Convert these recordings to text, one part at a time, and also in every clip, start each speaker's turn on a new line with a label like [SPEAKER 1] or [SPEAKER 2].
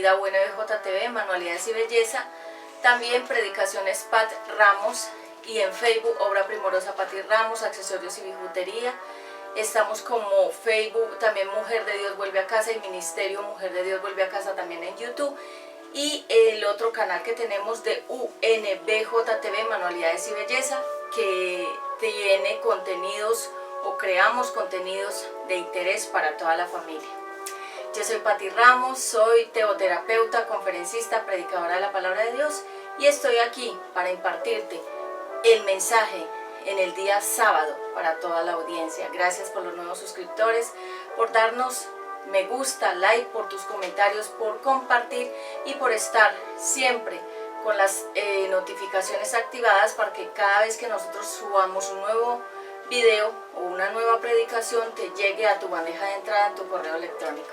[SPEAKER 1] Vida Buena de JTV, Manualidades y Belleza, también Predicaciones Pat Ramos y en Facebook Obra Primorosa Pati Ramos, Accesorios y Bijutería. Estamos como Facebook, también Mujer de Dios Vuelve a Casa y Ministerio Mujer de Dios Vuelve a Casa también en YouTube. Y el otro canal que tenemos de UNBJTV, Manualidades y Belleza, que tiene contenidos o creamos contenidos de interés para toda la familia. Yo soy Pati Ramos, soy teoterapeuta, conferencista, predicadora de la Palabra de Dios y estoy aquí para impartirte el mensaje en el día sábado para toda la audiencia. Gracias por los nuevos suscriptores, por darnos me gusta, like, por tus comentarios, por compartir y por estar siempre con las notificaciones activadas para que cada vez que nosotros subamos un nuevo video o una nueva predicación te llegue a tu bandeja de entrada en tu correo electrónico.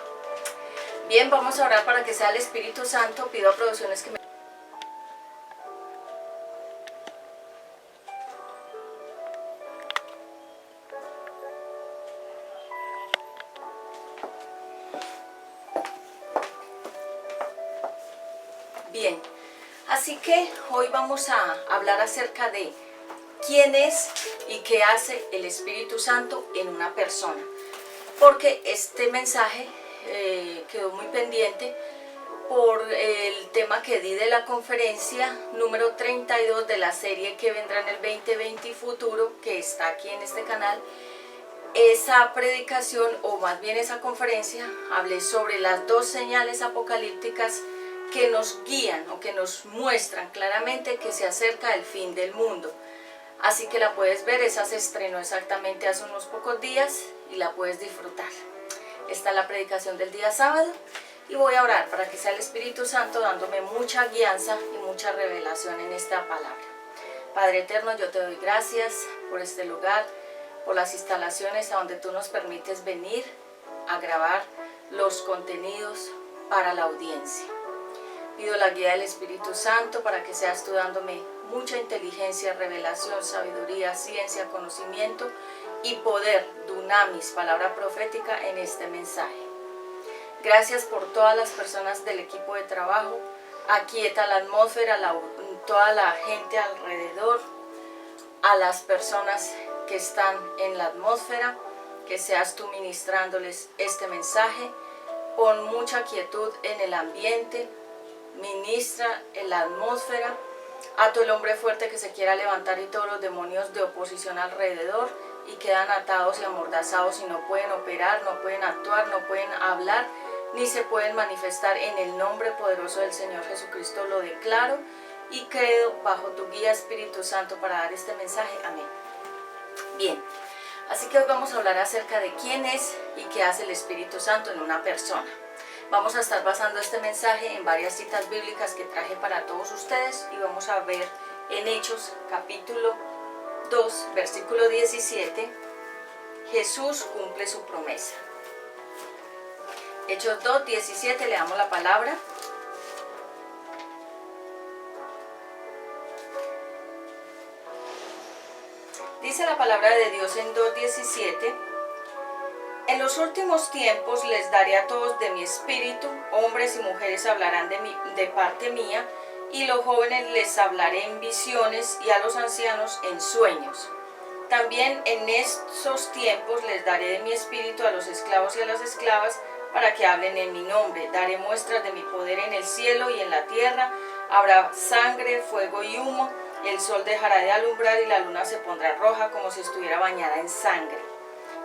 [SPEAKER 1] Bien, vamos a orar para que sea el Espíritu Santo. Pido a producciones que me... Bien, así que hoy vamos a hablar acerca de quién es y qué hace el Espíritu Santo en una persona. Porque este mensaje quedó muy pendiente por el tema que di de la conferencia número 32 de la serie que vendrá en el 2020 y futuro, que está aquí en este canal. Esa predicación, o más bien esa conferencia, hablé sobre las dos señales apocalípticas que nos guían o que nos muestran claramente que se acerca el fin del mundo. Así que la puedes ver, esa se estrenó exactamente hace unos pocos días y la puedes disfrutar. Esta es la predicación del día sábado y voy a orar para que sea el Espíritu Santo dándome mucha guianza y mucha revelación en esta palabra. Padre eterno, yo te doy gracias por este lugar, por las instalaciones a donde tú nos permites venir a grabar los contenidos para la audiencia. Pido la guía del Espíritu Santo para que seas tú dándome mucha inteligencia, revelación, sabiduría, ciencia, conocimiento y poder, dunamis, palabra profética en este mensaje. Gracias por todas las personas del equipo de trabajo. Aquieta la atmósfera, toda la gente alrededor, a las personas que están en la atmósfera, que seas tú ministrándoles este mensaje. Pon mucha quietud en el ambiente, ministra en la atmósfera. A todo el hombre fuerte que se quiera levantar y todos los demonios de oposición alrededor y quedan atados y amordazados y no pueden operar, no pueden actuar, no pueden hablar, ni se pueden manifestar. En el nombre poderoso del Señor Jesucristo lo declaro y quedo bajo tu guía, Espíritu Santo, para dar este mensaje. Amén. Bien, así que hoy vamos a hablar acerca de quién es y qué hace el Espíritu Santo en una persona. Vamos a estar basando este mensaje en varias citas bíblicas que traje para todos ustedes y vamos a ver en Hechos capítulo 2, versículo 17, Jesús cumple su promesa. Hechos 2, 17, leamos la palabra. Dice la palabra de Dios en 2:17. En los últimos tiempos les daré a todos de mi espíritu, hombres y mujeres hablarán de parte mía, y los jóvenes les hablaré en visiones y a los ancianos en sueños. También en esos tiempos les daré de mi espíritu a los esclavos y a las esclavas para que hablen en mi nombre. Daré muestras de mi poder en el cielo y en la tierra. Habrá sangre, fuego y humo. El sol dejará de alumbrar y la luna se pondrá roja como si estuviera bañada en sangre.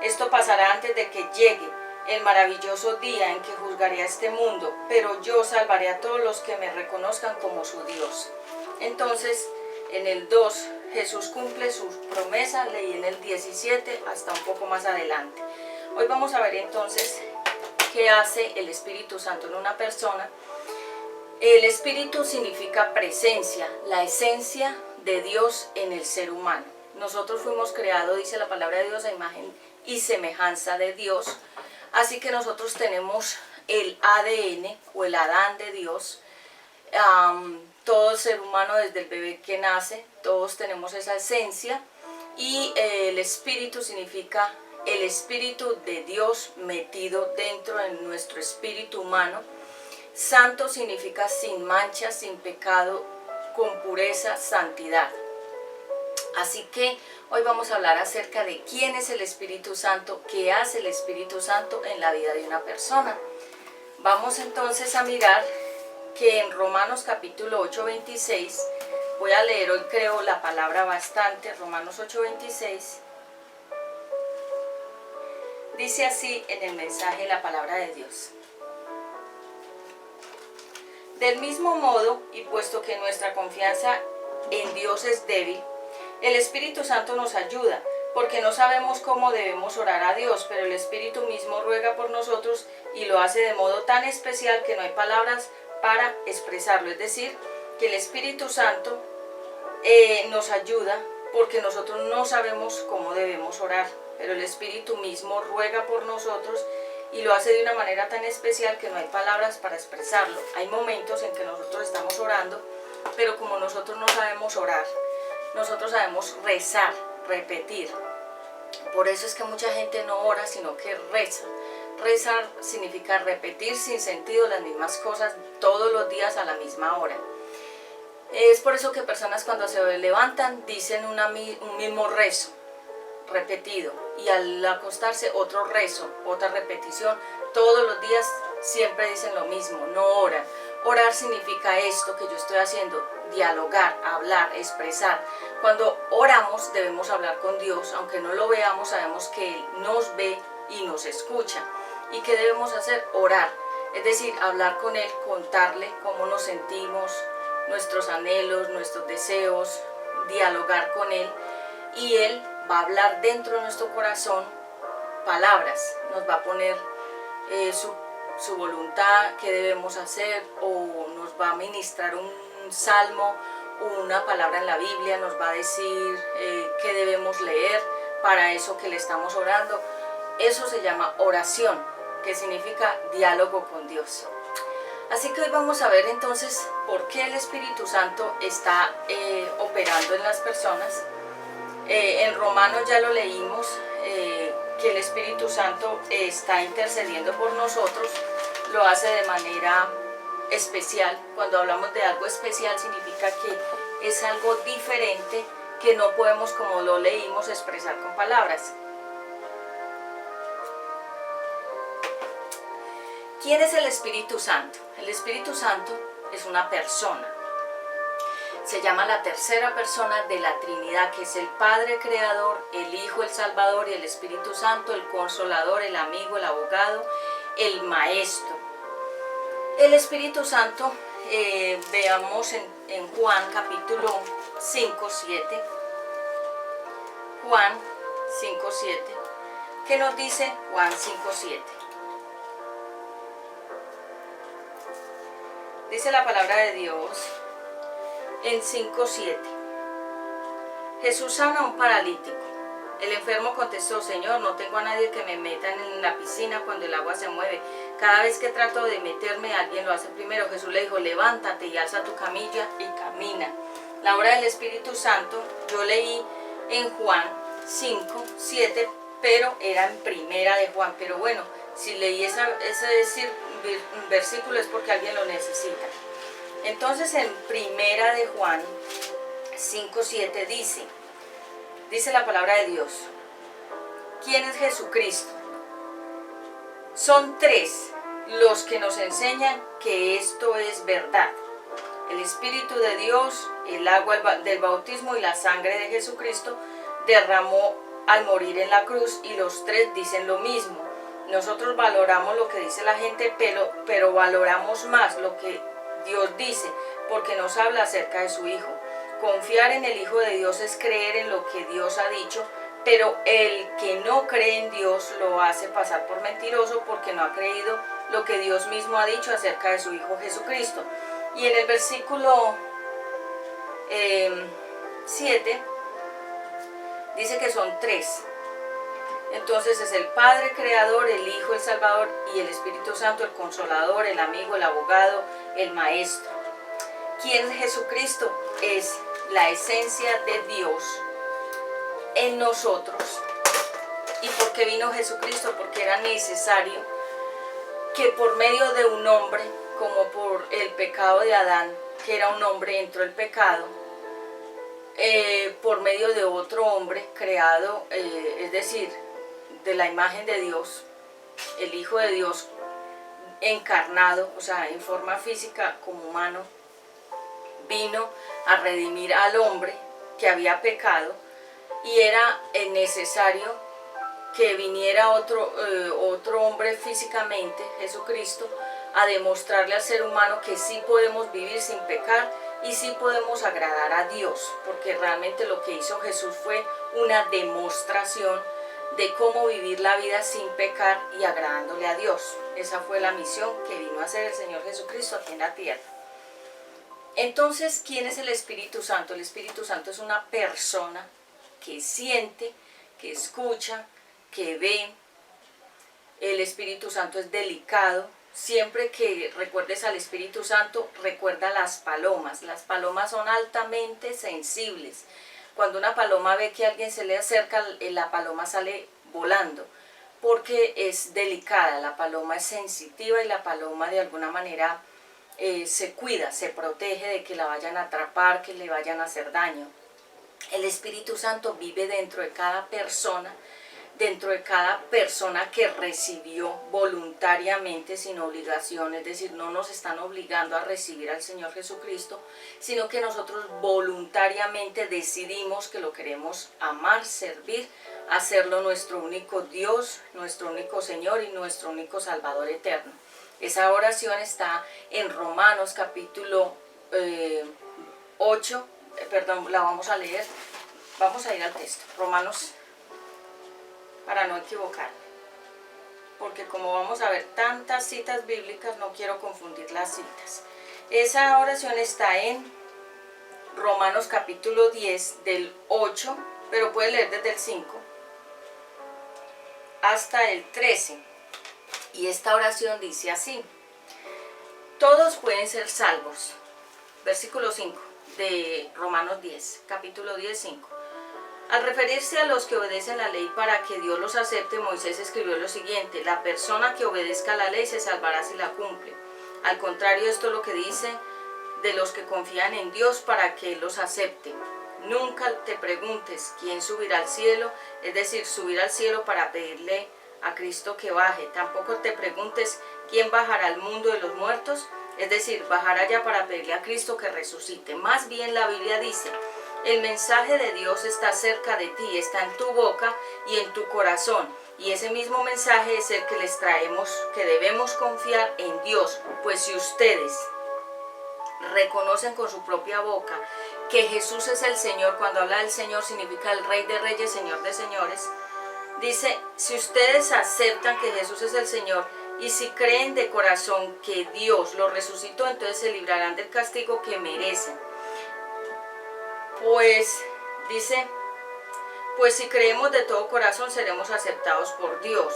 [SPEAKER 1] Esto pasará antes de que llegue el maravilloso día en que juzgaré a este mundo, pero yo salvaré a todos los que me reconozcan como su Dios. Entonces, en el 2, Jesús cumple sus promesas, leí en el 17 hasta un poco más adelante. Hoy vamos a ver entonces qué hace el Espíritu Santo en una persona. El Espíritu significa presencia, la esencia de Dios en el ser humano. Nosotros fuimos creados, dice la palabra de Dios, a imagen y semejanza de Dios. Así que nosotros tenemos el ADN o el Adán de Dios. Todo ser humano desde el bebé que nace, todos tenemos esa esencia. Y el espíritu significa el Espíritu de Dios metido dentro de nuestro espíritu humano. Santo significa sin mancha, sin pecado, con pureza, santidad. Así que hoy vamos a hablar acerca de quién es el Espíritu Santo, qué hace el Espíritu Santo en la vida de una persona. Vamos entonces a mirar que en Romanos capítulo 8, 26, voy a leer hoy creo la palabra bastante, Romanos 8, 26, dice así en el mensaje la palabra de Dios. Del mismo modo, y puesto que nuestra confianza en Dios es débil, el Espíritu Santo nos ayuda, porque no sabemos cómo debemos orar a Dios, pero el Espíritu mismo ruega por nosotros y lo hace de modo tan especial que no hay palabras para expresarlo. Es decir, que el Espíritu Santo nos ayuda porque nosotros no sabemos cómo debemos orar, pero el Espíritu mismo ruega por nosotros y lo hace de una manera tan especial que no hay palabras para expresarlo. Hay momentos en que nosotros estamos orando, pero como nosotros no sabemos orar, nosotros sabemos rezar, repetir. Por eso es que mucha gente no ora, sino que reza. Rezar significa repetir sin sentido las mismas cosas todos los días a la misma hora. Es por eso que personas cuando se levantan dicen un mismo rezo repetido, y al acostarse otro rezo, otra repetición, todos los días siempre dicen lo mismo, no oran. Orar significa esto que yo estoy haciendo, dialogar, hablar, expresar. Cuando oramos debemos hablar con Dios, aunque no lo veamos, sabemos que Él nos ve y nos escucha. ¿Y qué debemos hacer? Orar, es decir, hablar con Él, contarle cómo nos sentimos, nuestros anhelos, nuestros deseos, dialogar con Él, y Él va a hablar dentro de nuestro corazón palabras, nos va a poner su voluntad, qué debemos hacer, o nos va a ministrar un salmo, una palabra en la Biblia, nos va a decir qué debemos leer para eso que le estamos orando. Eso se llama oración, que significa diálogo con Dios. Así que hoy vamos a ver entonces por qué el Espíritu Santo está operando en las personas. En Romanos ya lo leímos, que el Espíritu Santo está intercediendo por nosotros, lo hace de manera especial. Cuando hablamos de algo especial significa que es algo diferente que no podemos, como lo leímos, expresar con palabras. ¿Quién es el Espíritu Santo? El Espíritu Santo es una persona. Se llama la tercera persona de la Trinidad, que es el Padre Creador, el Hijo, el Salvador y el Espíritu Santo, el Consolador, el Amigo, el Abogado, el Maestro. El Espíritu Santo, veamos en Juan capítulo 5, 7. Juan 5, 7. ¿Qué nos dice Juan 5, 7? Dice la palabra de Dios en 5:7. Jesús sana a un paralítico. El enfermo contestó: Señor, no tengo a nadie que me meta en la piscina cuando el agua se mueve. Cada vez que trato de meterme, alguien lo hace primero. Jesús le dijo: levántate y alza tu camilla y camina. La obra del Espíritu Santo, yo leí en Juan 5:7, pero era en primera de Juan. Pero bueno, si leí ese versículo es porque alguien lo necesita. Entonces en primera de Juan 5:7 dice la palabra de Dios: ¿quién es Jesucristo? Son tres los que nos enseñan que esto es verdad: el Espíritu de Dios, el agua del bautismo y la sangre de Jesucristo derramó al morir en la cruz, y los tres dicen lo mismo. Nosotros valoramos lo que dice la gente, pero valoramos más lo que Dios dice, porque nos habla acerca de su Hijo. Confiar en el Hijo de Dios es creer en lo que Dios ha dicho, pero el que no cree en Dios lo hace pasar por mentiroso, porque no ha creído lo que Dios mismo ha dicho acerca de su Hijo Jesucristo. Y en el versículo 7 dice que son tres. Entonces es el Padre Creador, el Hijo, el Salvador, y el Espíritu Santo, el Consolador, el Amigo, el Abogado, el Maestro. ¿Quién es Jesucristo? Es la esencia de Dios en nosotros. ¿Y por qué vino Jesucristo? Porque era necesario que por medio de un hombre como por el pecado de Adán, que era un hombre, entró el pecado, por medio de otro hombre creado, es decir, de la imagen de Dios, el Hijo de Dios encarnado, o sea, en forma física como humano, vino a redimir al hombre que había pecado, y era necesario que viniera otro hombre físicamente, Jesucristo, a demostrarle al ser humano que sí podemos vivir sin pecar y sí podemos agradar a Dios, porque realmente lo que hizo Jesús fue una demostración de cómo vivir la vida sin pecar y agradándole a Dios. Esa fue la misión que vino a hacer el Señor Jesucristo aquí en la tierra. Entonces, ¿quién es el Espíritu Santo? El Espíritu Santo es una persona que siente, que escucha, que ve. El Espíritu Santo es delicado. Siempre que recuerdes al Espíritu Santo, recuerda las palomas. Las palomas son altamente sensibles. Cuando una paloma ve que alguien se le acerca, la paloma sale volando, porque es delicada, la paloma es sensitiva y la paloma de alguna manera se cuida, se protege de que la vayan a atrapar, que le vayan a hacer daño. El Espíritu Santo vive dentro de cada persona que recibió voluntariamente, sin obligación, es decir, no nos están obligando a recibir al Señor Jesucristo, sino que nosotros voluntariamente decidimos que lo queremos amar, servir, hacerlo nuestro único Dios, nuestro único Señor y nuestro único Salvador eterno. Esa oración está en Romanos capítulo 8, la vamos a leer, vamos a ir al texto, Romanos, para no equivocarme, porque como vamos a ver tantas citas bíblicas, no quiero confundir las citas. Esa oración está en Romanos capítulo 10, del 8, pero puede leer desde el 5 hasta el 13. Y esta oración dice así: todos pueden ser salvos. Versículo 5 de Romanos 10, capítulo 10, 5. Al referirse a los que obedecen la ley para que Dios los acepte, Moisés escribió lo siguiente: la persona que obedezca la ley se salvará si la cumple. Al contrario, esto es lo que dice de los que confían en Dios para que Él los acepte. Nunca te preguntes quién subirá al cielo, es decir, subir al cielo para pedirle a Cristo que baje. Tampoco te preguntes quién bajará al mundo de los muertos, es decir, bajar allá para pedirle a Cristo que resucite. Más bien la Biblia dice: el mensaje de Dios está cerca de ti, está en tu boca y en tu corazón. Y ese mismo mensaje es el que les traemos, que debemos confiar en Dios. Pues si ustedes reconocen con su propia boca que Jesús es el Señor, cuando habla del Señor significa el Rey de Reyes, Señor de Señores, dice, si ustedes aceptan que Jesús es el Señor y si creen de corazón que Dios lo resucitó, entonces se librarán del castigo que merecen. Pues dice, pues si creemos de todo corazón seremos aceptados por Dios.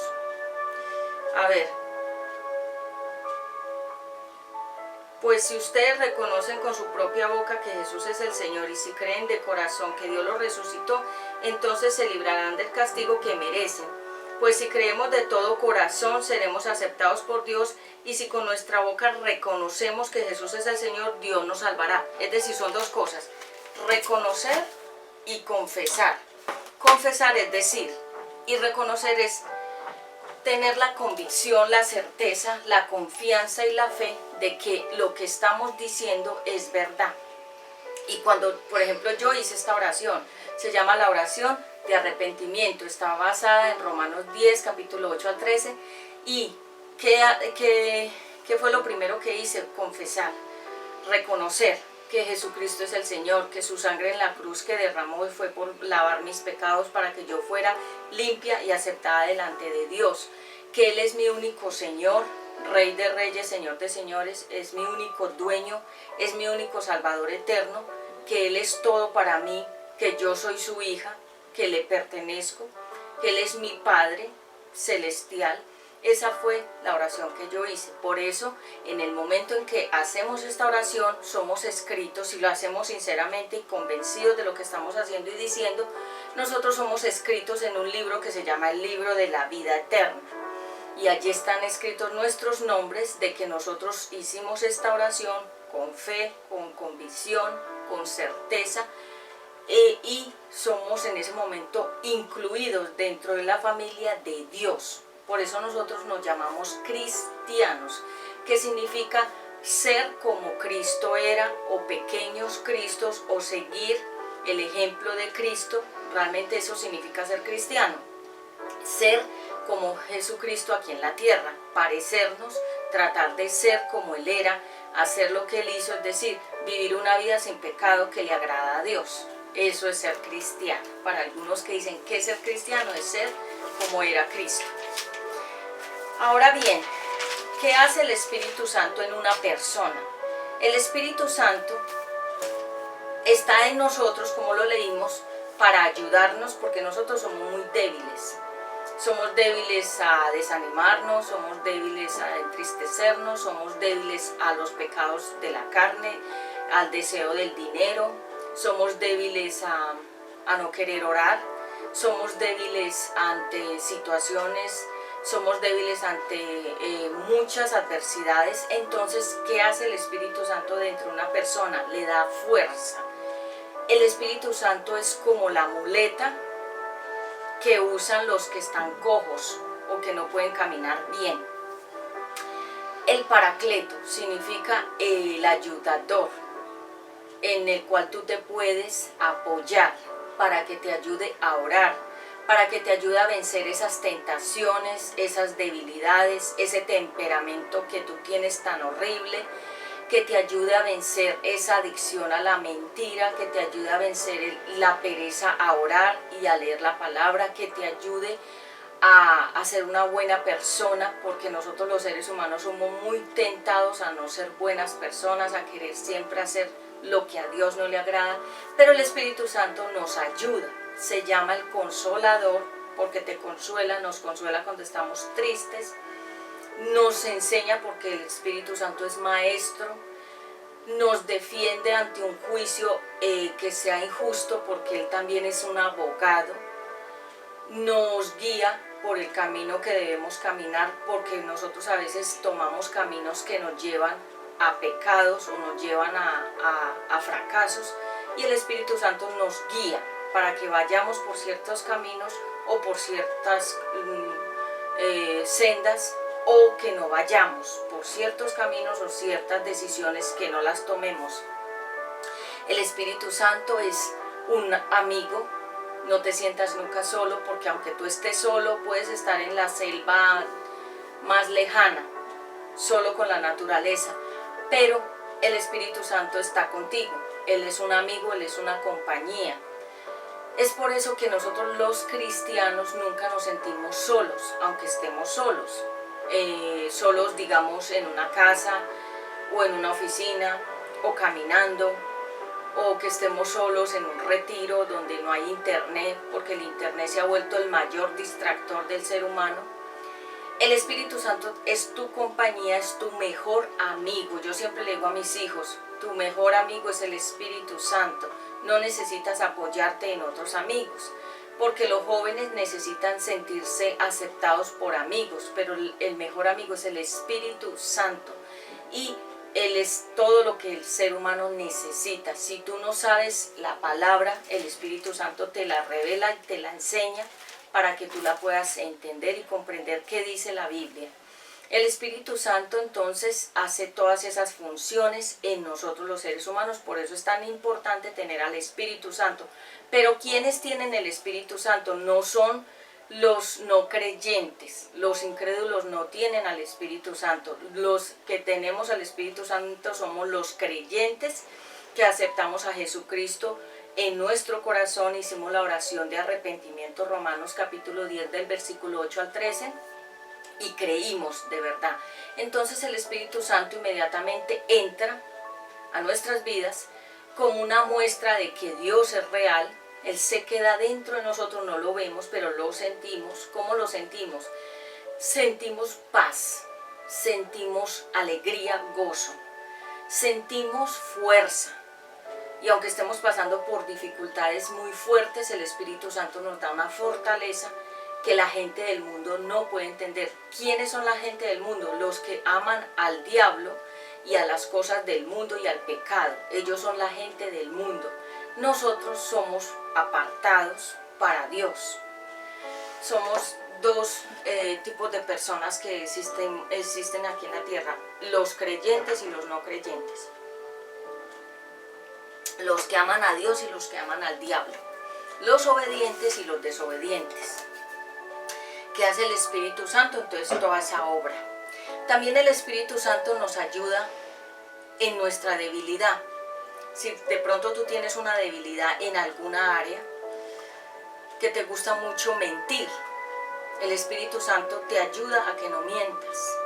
[SPEAKER 1] A ver, pues si ustedes reconocen con su propia boca que Jesús es el Señor y si creen de corazón que Dios lo resucitó, entonces se librarán del castigo que merecen. Pues si creemos de todo corazón seremos aceptados por Dios y si con nuestra boca reconocemos que Jesús es el Señor, Dios nos salvará. Es decir, son dos cosas: reconocer y confesar. Confesar es decir, y reconocer es tener la convicción, la certeza, la confianza y la fe de que lo que estamos diciendo es verdad. Y cuando, por ejemplo, yo hice esta oración, se llama la oración de arrepentimiento, está basada en Romanos 10, capítulo 8 al 13, y ¿qué fue lo primero que hice? Confesar, reconocer que Jesucristo es el Señor, que su sangre en la cruz que derramó fue por lavar mis pecados para que yo fuera limpia y aceptada delante de Dios, que Él es mi único Señor, Rey de Reyes, Señor de Señores, es mi único dueño, es mi único Salvador eterno, que Él es todo para mí, que yo soy su hija, que le pertenezco, que Él es mi Padre celestial. Esa fue la oración que yo hice. Por eso, en el momento en que hacemos esta oración, somos escritos, y lo hacemos sinceramente y convencidos de lo que estamos haciendo y diciendo, nosotros somos escritos en un libro que se llama el libro de la vida eterna. y allí están escritos nuestros nombres de que nosotros hicimos esta oración con fe, con convicción, con certeza, y somos en ese momento incluidos dentro de la familia de Dios. Por eso nosotros nos llamamos cristianos, que significa ser como Cristo era, o pequeños Cristos, o seguir el ejemplo de Cristo. Realmente eso significa ser cristiano, ser como Jesucristo aquí en la tierra, parecernos, tratar de ser como Él era, hacer lo que Él hizo, es decir, vivir una vida sin pecado que le agrada a Dios. Eso es ser cristiano. Para algunos que dicen que ser cristiano es ser como era Cristo. Ahora bien, ¿qué hace el Espíritu Santo en una persona? El Espíritu Santo está en nosotros, como lo leímos, para ayudarnos, porque nosotros somos muy débiles. Somos débiles a desanimarnos, somos débiles a entristecernos, somos débiles a los pecados de la carne, al deseo del dinero, somos débiles a no querer orar, somos débiles ante situaciones, somos débiles ante muchas adversidades. Entonces, ¿qué hace el Espíritu Santo dentro de una persona? Le da fuerza. El Espíritu Santo es como la muleta que usan los que están cojos o que no pueden caminar bien. El Paracleto significa el ayudador, en el cual tú te puedes apoyar para que te ayude a orar, para que te ayude a vencer esas tentaciones, esas debilidades, ese temperamento que tú tienes tan horrible, que te ayude a vencer esa adicción a la mentira, que te ayude a vencer la pereza a orar y a leer la palabra, que te ayude a ser una buena persona, porque nosotros los seres humanos somos muy tentados a no ser buenas personas, a querer siempre hacer lo que a Dios no le agrada, pero el Espíritu Santo nos ayuda. Se llama el Consolador porque te consuela, nos consuela cuando estamos tristes, nos enseña porque el Espíritu Santo es maestro, nos defiende ante un juicio que sea injusto porque Él también es un abogado, nos guía por el camino que debemos caminar, porque nosotros a veces tomamos caminos que nos llevan a pecados o nos llevan a fracasos, y el Espíritu Santo nos guía para que vayamos por ciertos caminos o por ciertas sendas, o que no vayamos por ciertos caminos o ciertas decisiones que no las tomemos. El Espíritu Santo es un amigo. No te sientas nunca solo, porque aunque tú estés solo, puedes estar en la selva más lejana, solo con la naturaleza, pero el Espíritu Santo está contigo. Él es un amigo, Él es una compañía. Es por eso que nosotros los cristianos nunca nos sentimos solos, aunque estemos solos. Solos, digamos, en una casa o en una oficina o caminando, o que estemos solos en un retiro donde no hay internet, porque el internet se ha vuelto el mayor distractor del ser humano. El Espíritu Santo es tu compañía, es tu mejor amigo. Yo siempre le digo a mis hijos, tu mejor amigo es el Espíritu Santo. No necesitas apoyarte en otros amigos, porque los jóvenes necesitan sentirse aceptados por amigos, pero el mejor amigo es el Espíritu Santo, y Él es todo lo que el ser humano necesita. Si tú no sabes la palabra, el Espíritu Santo te la revela y te la enseña para que tú la puedas entender y comprender qué dice la Biblia. El Espíritu Santo entonces hace todas esas funciones en nosotros los seres humanos. Por eso es tan importante tener al Espíritu Santo. Pero ¿quiénes tienen el Espíritu Santo? No son los no creyentes. Los incrédulos no tienen al Espíritu Santo. Los que tenemos al Espíritu Santo somos los creyentes, que aceptamos a Jesucristo en nuestro corazón. Hicimos la oración de arrepentimiento, Romanos capítulo 10 del versículo 8 al 13, y creímos de verdad. Entonces el Espíritu Santo inmediatamente entra a nuestras vidas como una muestra de que Dios es real. Él se queda dentro de nosotros, no lo vemos, pero lo sentimos. ¿Cómo lo sentimos? Sentimos paz, sentimos alegría, gozo, sentimos fuerza. Y aunque estemos pasando por dificultades muy fuertes, el Espíritu Santo nos da una fortaleza que la gente del mundo no puede entender. ¿Quiénes son la gente del mundo? Los que aman al diablo y a las cosas del mundo y al pecado. Ellos son la gente del mundo. Nosotros somos apartados para Dios. Somos dos tipos de personas que existen aquí en la tierra: los creyentes y los no creyentes, los que aman a Dios y los que aman al diablo, los obedientes y los desobedientes. ¿Qué hace el Espíritu Santo? Entonces, toda esa obra. También el Espíritu Santo nos ayuda en nuestra debilidad. Si de pronto tú tienes una debilidad en alguna área, que te gusta mucho mentir, el Espíritu Santo te ayuda a que no mientas.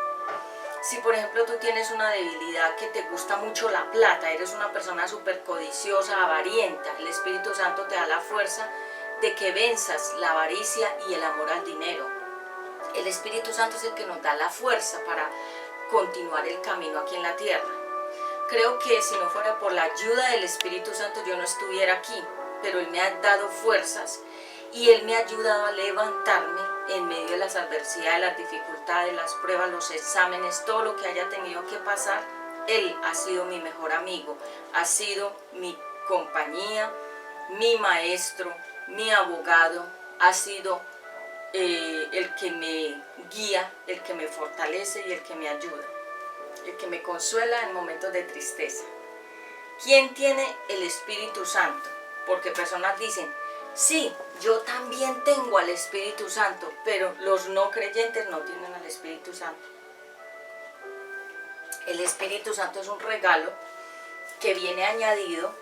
[SPEAKER 1] Si por ejemplo tú tienes una debilidad que te gusta mucho la plata, eres una persona súper codiciosa, avarienta, el Espíritu Santo te da la fuerza de que venzas la avaricia y el amor al dinero. El Espíritu Santo es el que nos da la fuerza para continuar el camino aquí en la tierra. Creo que si no fuera por la ayuda del Espíritu Santo yo no estuviera aquí, pero Él me ha dado fuerzas y Él me ha ayudado a levantarme en medio de las adversidades, las dificultades, las pruebas, los exámenes, todo lo que haya tenido que pasar. Él ha sido mi mejor amigo, ha sido mi compañía, mi maestro, mi abogado, ha sido el que me guía, el que me fortalece y el que me ayuda, el que me consuela en momentos de tristeza. ¿Quién tiene el Espíritu Santo? Porque personas dicen, sí, yo también tengo al Espíritu Santo, pero los no creyentes no tienen al Espíritu Santo. El Espíritu Santo es un regalo que viene añadido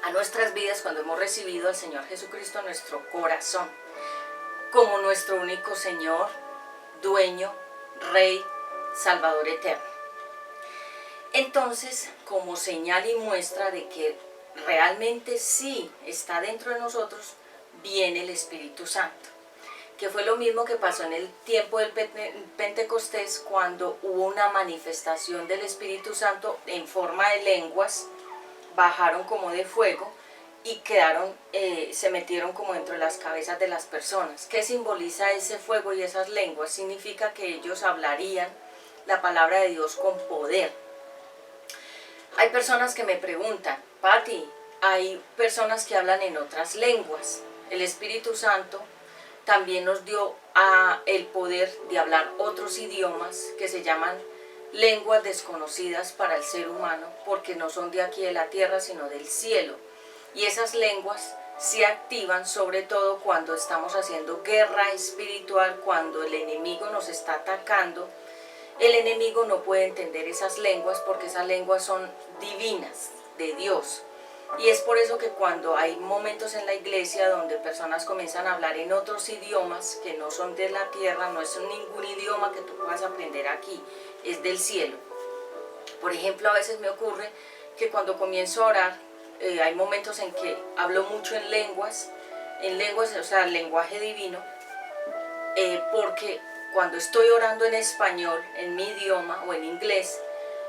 [SPEAKER 1] a nuestras vidas cuando hemos recibido al Señor Jesucristo en nuestro corazón, como nuestro único Señor, dueño, Rey, Salvador eterno. Entonces, como señal y muestra de que realmente sí está dentro de nosotros, viene el Espíritu Santo, que fue lo mismo que pasó en el tiempo del Pentecostés, cuando hubo una manifestación del Espíritu Santo en forma de lenguas, bajaron como de fuego y se metieron como dentro de las cabezas de las personas. ¿Qué simboliza ese fuego y esas lenguas? Significa que ellos hablarían la palabra de Dios con poder. Hay personas que me preguntan, Pati, hay personas que hablan en otras lenguas. El Espíritu Santo también nos dio el poder de hablar otros idiomas que se llaman lenguas desconocidas para el ser humano, porque no son de aquí de la tierra, sino del cielo. Y esas lenguas se activan sobre todo cuando estamos haciendo guerra espiritual, cuando el enemigo nos está atacando. El enemigo no puede entender esas lenguas porque esas lenguas son divinas, de Dios. Y es por eso que cuando hay momentos en la iglesia donde personas comienzan a hablar en otros idiomas que no son de la tierra, no es ningún idioma que tú puedas aprender aquí, es del cielo. Por ejemplo, a veces me ocurre que cuando comienzo a orar, hay momentos en que hablo mucho en lenguas, o sea, lenguaje divino, porque cuando estoy orando en español, en mi idioma o en inglés,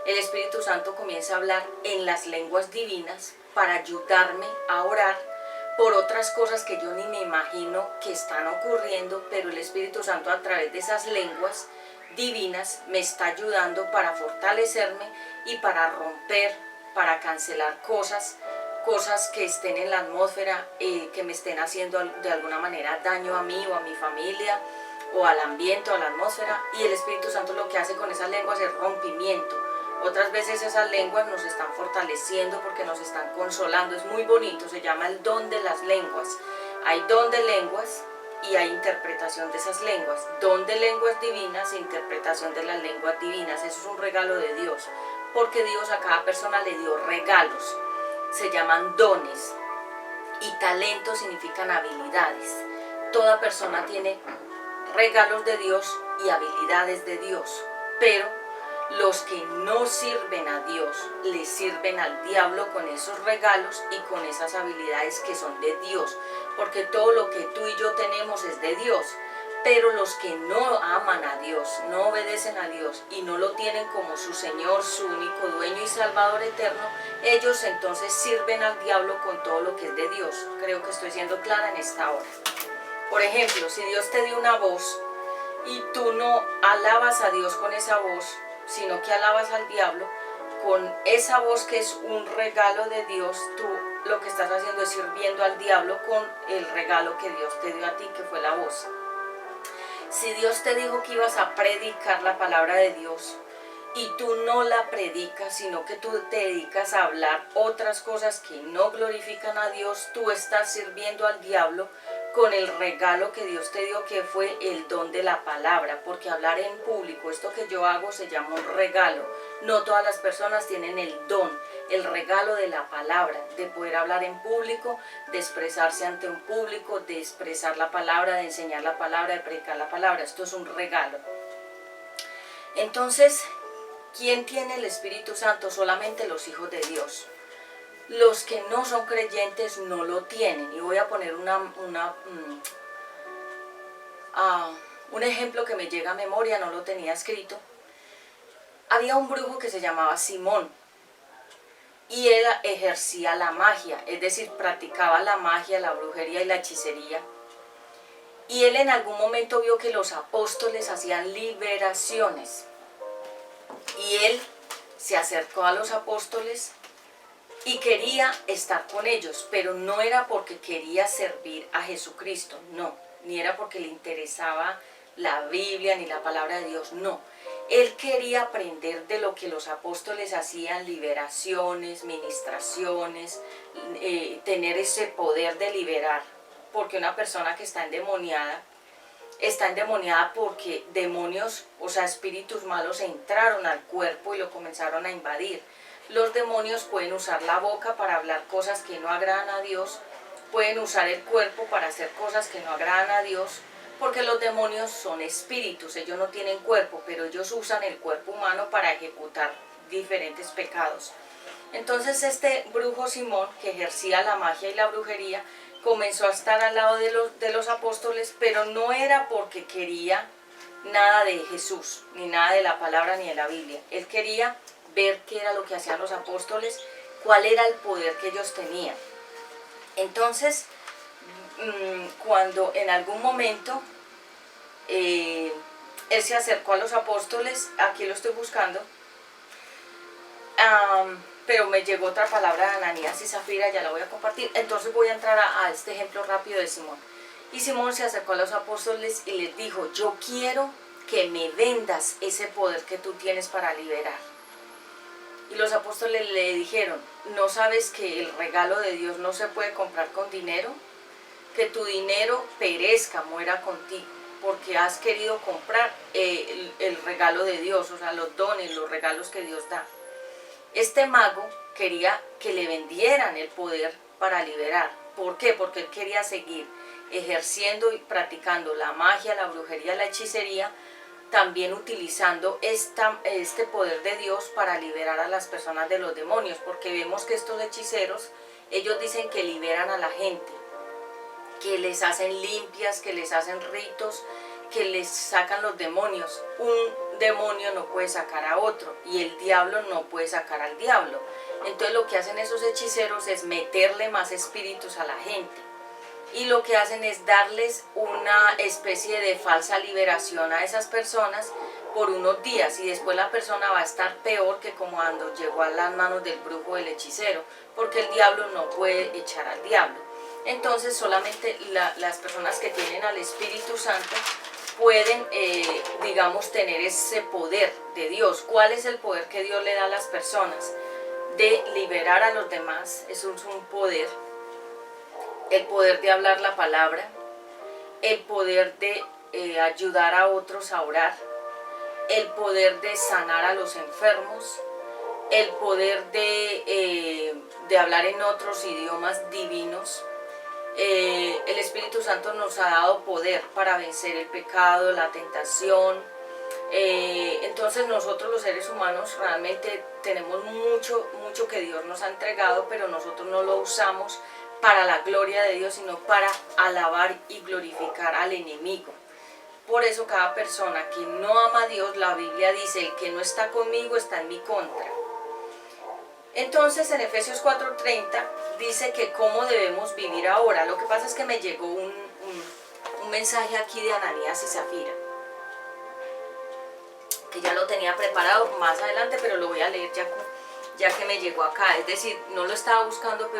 [SPEAKER 1] el Espíritu Santo comienza a hablar en las lenguas divinas para ayudarme a orar por otras cosas que yo ni me imagino que están ocurriendo, pero el Espíritu Santo a través de esas lenguas divinas me está ayudando para fortalecerme y para romper, para cancelar cosas que estén en la atmósfera, que me estén haciendo de alguna manera daño a mí o a mi familia o al ambiente o a la atmósfera. Y el Espíritu Santo lo que hace con esas lenguas es rompimiento. Otras veces esas lenguas nos están fortaleciendo porque nos están consolando. Es muy bonito, se llama el don de las lenguas. Hay don de lenguas y hay interpretación de esas lenguas. Don de lenguas divinas e interpretación de las lenguas divinas. Eso es un regalo de Dios, porque Dios a cada persona le dio regalos. Se llaman dones, y talentos significan habilidades. Toda persona tiene regalos de Dios y habilidades de Dios, pero los que no sirven a Dios le sirven al diablo con esos regalos y con esas habilidades que son de Dios, porque todo lo que tú y yo tenemos es de Dios. Pero los que no aman a Dios, no obedecen a Dios y no lo tienen como su Señor, su único dueño y Salvador eterno, ellos entonces sirven al diablo con todo lo que es de Dios. Creo que estoy siendo clara en esta hora. Por ejemplo, si Dios te dio una voz y tú no alabas a Dios con esa voz, sino que alabas al diablo, con esa voz que es un regalo de Dios, tú lo que estás haciendo es sirviendo al diablo con el regalo que Dios te dio a ti, que fue la voz. Si Dios te dijo que ibas a predicar la palabra de Dios y tú no la predicas, sino que tú te dedicas a hablar otras cosas que no glorifican a Dios, tú estás sirviendo al diablo con el regalo que Dios te dio, que fue el don de la palabra, porque hablar en público, esto que yo hago se llama un regalo. No todas las personas tienen el don, el regalo de la palabra, de poder hablar en público, de expresarse ante un público, de expresar la palabra, de enseñar la palabra, de predicar la palabra. Esto es un regalo. Entonces, ¿quién tiene el Espíritu Santo? Solamente los hijos de Dios. Los que no son creyentes no lo tienen. Y voy a poner un ejemplo que me llega a memoria, no lo tenía escrito. Había un brujo que se llamaba Simón y él ejercía la magia, es decir, practicaba la magia, la brujería y la hechicería. Y él en algún momento vio que los apóstoles hacían liberaciones. Y él se acercó a los apóstoles y quería estar con ellos, pero no era porque quería servir a Jesucristo, no, ni era porque le interesaba la Biblia ni la palabra de Dios, no. Él quería aprender de lo que los apóstoles hacían, liberaciones, ministraciones, tener ese poder de liberar, porque una persona que está endemoniada porque demonios, o sea, espíritus malos entraron al cuerpo y lo comenzaron a invadir. Los demonios pueden usar la boca para hablar cosas que no agradan a Dios, pueden usar el cuerpo para hacer cosas que no agradan a Dios, porque los demonios son espíritus, ellos no tienen cuerpo, pero ellos usan el cuerpo humano para ejecutar diferentes pecados. Entonces este brujo Simón, que ejercía la magia y la brujería, comenzó a estar al lado de los apóstoles, pero no era porque quería nada de Jesús, ni nada de la palabra ni de la Biblia. Él quería ver qué era lo que hacían los apóstoles, cuál era el poder que ellos tenían. Entonces, cuando en algún momento él se acercó a los apóstoles, aquí lo estoy buscando, pero me llegó otra palabra de Ananías y Zafira, ya la voy a compartir. Entonces voy a entrar a este ejemplo rápido de Simón. Y Simón se acercó a los apóstoles y les dijo: yo quiero que me vendas ese poder que tú tienes para liberar. Y los apóstoles le dijeron: ¿no sabes que el regalo de Dios no se puede comprar con dinero? Que tu dinero perezca, muera contigo, porque has querido comprar el regalo de Dios, o sea, los dones, los regalos que Dios da. Este mago quería que le vendieran el poder para liberar. ¿Por qué? Porque él quería seguir ejerciendo y practicando la magia, la brujería, la hechicería, también utilizando este poder de Dios para liberar a las personas de los demonios, porque vemos que estos hechiceros, ellos dicen que liberan a la gente, que les hacen limpias, que les hacen ritos, que les sacan los demonios. Un demonio no puede sacar a otro y el diablo no puede sacar al diablo. Entonces lo que hacen esos hechiceros es meterle más espíritus a la gente. Y lo que hacen es darles una especie de falsa liberación a esas personas por unos días, y después la persona va a estar peor que como cuando llegó a las manos del brujo, del hechicero, porque el diablo no puede echar al diablo. Entonces solamente las personas que tienen al Espíritu Santo pueden, digamos, tener ese poder de Dios. ¿Cuál es el poder que Dios le da a las personas? De liberar a los demás, eso es un poder. El poder de hablar la palabra, el poder de ayudar a otros a orar, el poder de sanar a los enfermos, el poder de hablar en otros idiomas divinos. El Espíritu Santo nos ha dado poder para vencer el pecado, la tentación. Entonces nosotros los seres humanos realmente tenemos mucho que Dios nos ha entregado, pero nosotros no lo usamos para la gloria de Dios, sino para alabar y glorificar al enemigo. Por eso cada persona que no ama a Dios, la Biblia dice: el que no está conmigo está en mi contra. Entonces en Efesios 4:30 dice que cómo debemos vivir ahora. Lo que pasa es que me llegó un un mensaje aquí de Ananías y Zafira, que ya lo tenía preparado más adelante, pero lo voy a leer ya que me llegó acá. Es decir, no lo estaba buscando,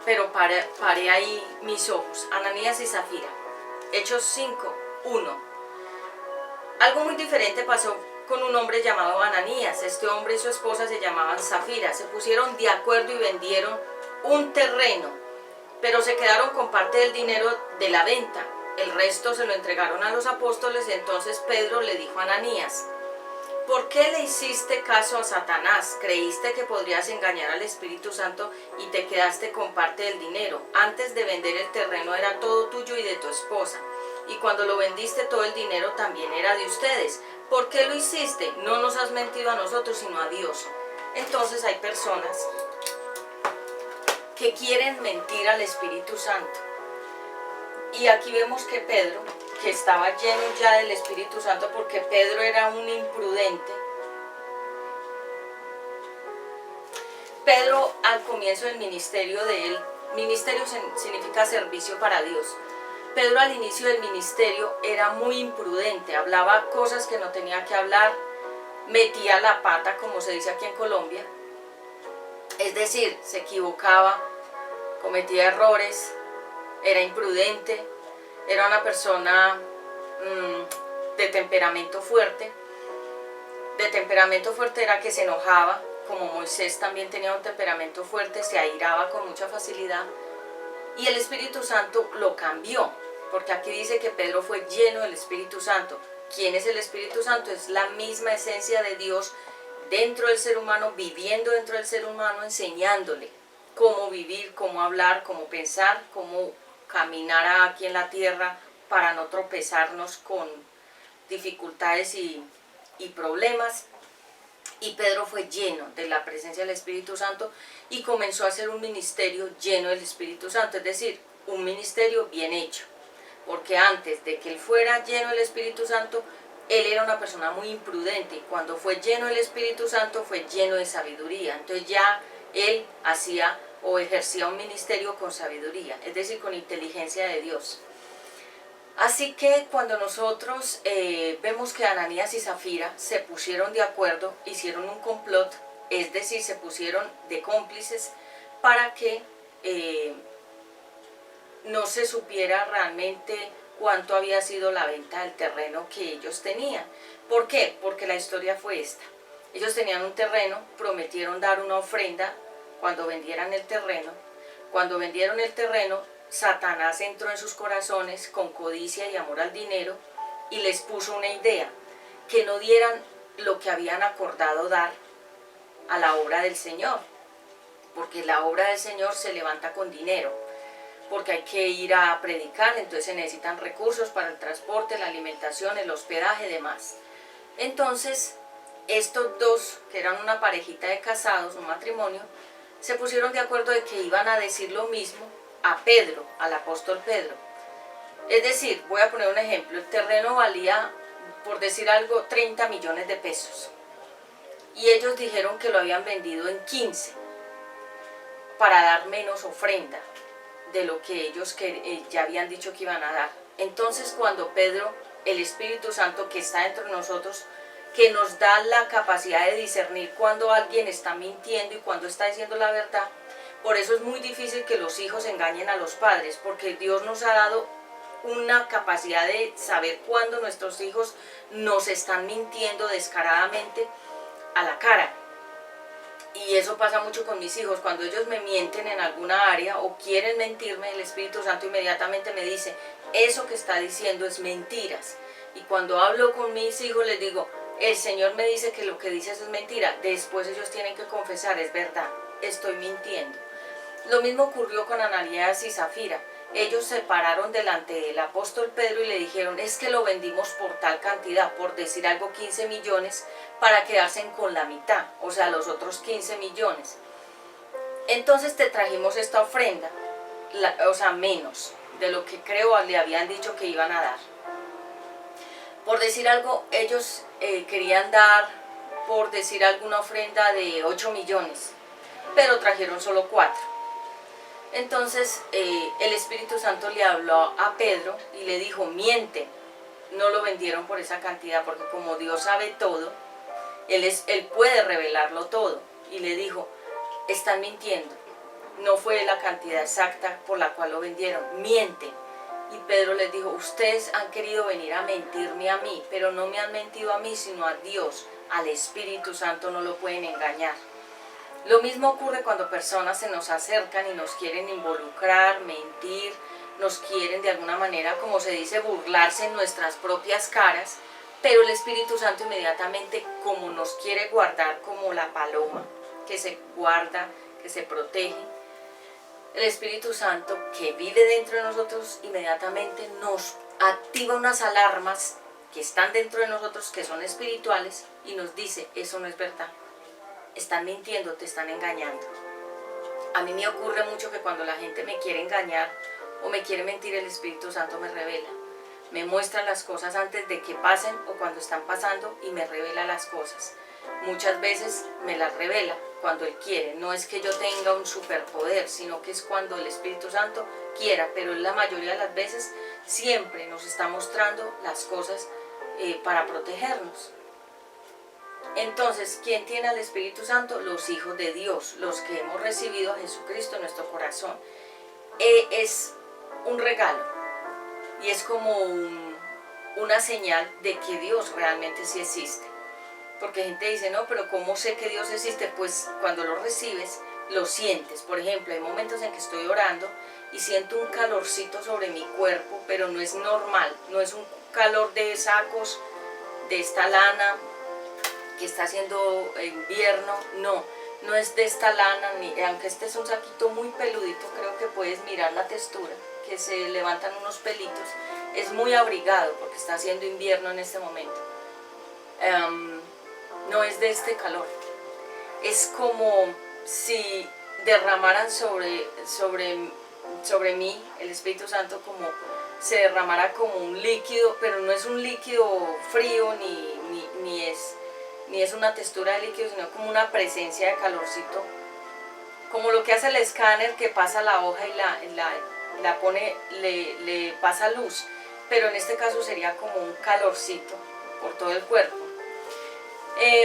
[SPEAKER 1] pero paré ahí mis ojos. Ananías y Zafira. Hechos 5, 1. Algo muy diferente pasó con un hombre llamado Ananías. Este hombre y su esposa se llamaban Zafira. Se pusieron de acuerdo y vendieron un terreno, pero se quedaron con parte del dinero de la venta. El resto se lo entregaron a los apóstoles. Entonces Pedro le dijo a Ananías: ¿por qué le hiciste caso a Satanás? Creíste que podrías engañar al Espíritu Santo y te quedaste con parte del dinero. Antes de vender el terreno era todo tuyo y de tu esposa. Y cuando lo vendiste, todo el dinero también era de ustedes. ¿Por qué lo hiciste? No nos has mentido a nosotros, sino a Dios. Entonces hay personas que quieren mentir al Espíritu Santo. Y aquí vemos que Pedro, que estaba lleno ya del Espíritu Santo, porque Pedro era un imprudente. Pedro, al comienzo del ministerio de él, ministerio significa servicio para Dios. Pedro al inicio del ministerio era muy imprudente, hablaba cosas que no tenía que hablar, metía la pata, como se dice aquí en Colombia. Es decir, se equivocaba, cometía errores, era imprudente, era una persona de temperamento fuerte. De temperamento fuerte era que se enojaba, como Moisés también tenía un temperamento fuerte, se airaba con mucha facilidad. Y el Espíritu Santo lo cambió, porque aquí dice que Pedro fue lleno del Espíritu Santo. ¿Quién es el Espíritu Santo? Es la misma esencia de Dios dentro del ser humano, viviendo dentro del ser humano, enseñándole cómo vivir, cómo hablar, cómo pensar, cómo caminar aquí en la tierra para no tropezarnos con dificultades y problemas. Y Pedro fue lleno de la presencia del Espíritu Santo y comenzó a hacer un ministerio lleno del Espíritu Santo, es decir, un ministerio bien hecho, porque antes de que él fuera lleno del Espíritu Santo, él era una persona muy imprudente, y cuando fue lleno del Espíritu Santo fue lleno de sabiduría. Entonces ya él hacía o ejercía un ministerio con sabiduría, es decir, con inteligencia de Dios. Así que cuando nosotros vemos que Ananías y Zafira se pusieron de acuerdo, hicieron un complot, es decir, se pusieron de cómplices para que no se supiera realmente cuánto había sido la venta del terreno que ellos tenían. ¿Por qué? Porque la historia fue esta. Ellos tenían un terreno, prometieron dar una ofrenda cuando vendieran el terreno. Cuando vendieron el terreno, Satanás entró en sus corazones con codicia y amor al dinero y les puso una idea, que no dieran lo que habían acordado dar a la obra del Señor, porque la obra del Señor se levanta con dinero, porque hay que ir a predicar, entonces se necesitan recursos para el transporte, la alimentación, el hospedaje y demás. Entonces estos dos, que eran una parejita de casados, un matrimonio, se pusieron de acuerdo de que iban a decir lo mismo a Pedro, al apóstol Pedro. Es decir, voy a poner un ejemplo, el terreno valía, por decir algo, 30 millones de pesos. Y ellos dijeron que lo habían vendido en 15 para dar menos ofrenda de lo que ellos ya habían dicho que iban a dar. Entonces cuando Pedro, el Espíritu Santo que está dentro de nosotros, que nos da la capacidad de discernir cuando alguien está mintiendo y cuando está diciendo la verdad, por eso es muy difícil que los hijos engañen a los padres, porque Dios nos ha dado una capacidad de saber cuándo nuestros hijos nos están mintiendo descaradamente a la cara. Y eso pasa mucho con mis hijos, cuando ellos me mienten en alguna área o quieren mentirme, el Espíritu Santo inmediatamente me dice, eso que está diciendo es mentiras. Y cuando hablo con mis hijos les digo, el Señor me dice que lo que dices es mentira. Después ellos tienen que confesar, es verdad, estoy mintiendo. Lo mismo ocurrió con Ananías y Zafira. Ellos se pararon delante del apóstol Pedro y le dijeron, es que lo vendimos por tal cantidad, por decir algo 15 millones, para quedarse con la mitad, o sea, los otros 15 millones. Entonces te trajimos esta ofrenda, o sea, menos de lo que creo le habían dicho que iban a dar. Por decir algo, ellos querían dar, por decir alguna ofrenda de 8 millones, pero trajeron solo 4. Entonces el Espíritu Santo le habló a Pedro y le dijo, miente, no lo vendieron por esa cantidad, porque como Dios sabe todo, Él puede revelarlo todo. Y le dijo, están mintiendo, no fue la cantidad exacta por la cual lo vendieron, mienten. Y Pedro les dijo, ustedes han querido venir a mentirme a mí, pero no me han mentido a mí, sino a Dios, al Espíritu Santo no lo pueden engañar. Lo mismo ocurre cuando personas se nos acercan y nos quieren involucrar, mentir, nos quieren de alguna manera, como se dice, burlarse en nuestras propias caras, pero el Espíritu Santo inmediatamente, como nos quiere guardar como la paloma, que se guarda, que se protege, el Espíritu Santo que vive dentro de nosotros inmediatamente nos activa unas alarmas que están dentro de nosotros, que son espirituales, y nos dice, eso no es verdad, están mintiendo, te están engañando. A mí me ocurre mucho que cuando la gente me quiere engañar o me quiere mentir, el Espíritu Santo me revela, me muestra las cosas antes de que pasen o cuando están pasando y me revela las cosas. Muchas veces me las revela cuando Él quiere, no es que yo tenga un superpoder, sino que es cuando el Espíritu Santo quiera, pero la mayoría de las veces siempre nos está mostrando las cosas para protegernos. Entonces, ¿quién tiene al Espíritu Santo? Los hijos de Dios, los que hemos recibido a Jesucristo en nuestro corazón. Es un regalo y es como una señal de que Dios realmente sí existe. Porque gente dice, no, pero ¿cómo sé que Dios existe? Pues cuando lo recibes, lo sientes. Por ejemplo, hay momentos en que estoy orando y siento un calorcito sobre mi cuerpo, pero no es normal, no es un calor de sacos, de esta lana que está haciendo invierno, no es de esta lana, aunque este es un saquito muy peludito, creo que puedes mirar la textura, que se levantan unos pelitos, es muy abrigado porque está haciendo invierno en este momento. No es de este calor, es como si derramaran sobre mí el Espíritu Santo, como se derramara como un líquido, pero no es un líquido frío ni es una textura de líquido, sino como una presencia de calorcito, como lo que hace el escáner, que pasa la hoja y la pone, le pasa luz, pero en este caso sería como un calorcito por todo el cuerpo.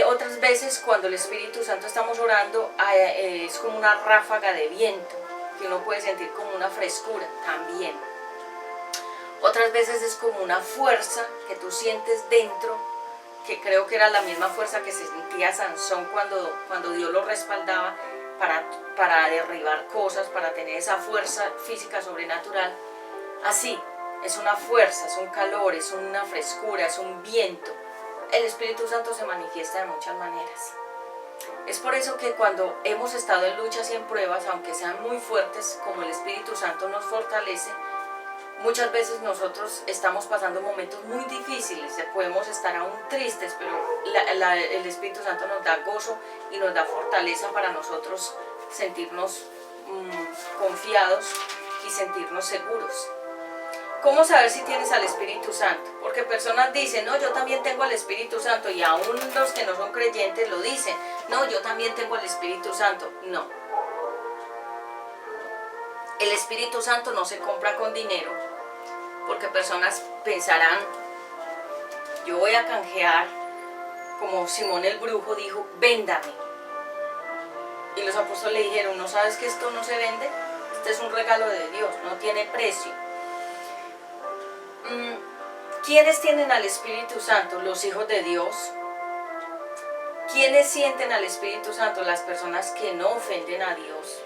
[SPEAKER 1] Otras veces cuando el Espíritu Santo estamos orando, es como una ráfaga de viento, que uno puede sentir como una frescura también. Otras veces es como una fuerza que tú sientes dentro, que creo que era la misma fuerza que se sentía Sansón cuando Dios lo respaldaba para derribar cosas, para tener esa fuerza física sobrenatural. Así, es una fuerza, es un calor, es una frescura, es un viento. El Espíritu Santo se manifiesta de muchas maneras. Es por eso que cuando hemos estado en luchas y en pruebas, aunque sean muy fuertes, como el Espíritu Santo nos fortalece, muchas veces nosotros estamos pasando momentos muy difíciles, podemos estar aún tristes, pero el Espíritu Santo nos da gozo y nos da fortaleza para nosotros sentirnos confiados y sentirnos seguros. ¿Cómo saber si tienes al Espíritu Santo? Porque personas dicen, no, yo también tengo al Espíritu Santo, y aún los que no son creyentes lo dicen, no, yo también tengo al Espíritu Santo. No. El Espíritu Santo no se compra con dinero, porque personas pensarán, yo voy a canjear, como Simón el brujo dijo, véndame. Y los apóstoles le dijeron, ¿no sabes que esto no se vende? Este es un regalo de Dios, no tiene precio. ¿Quiénes tienen al Espíritu Santo? Los hijos de Dios. ¿Quiénes sienten al Espíritu Santo? Las personas que no ofenden a Dios,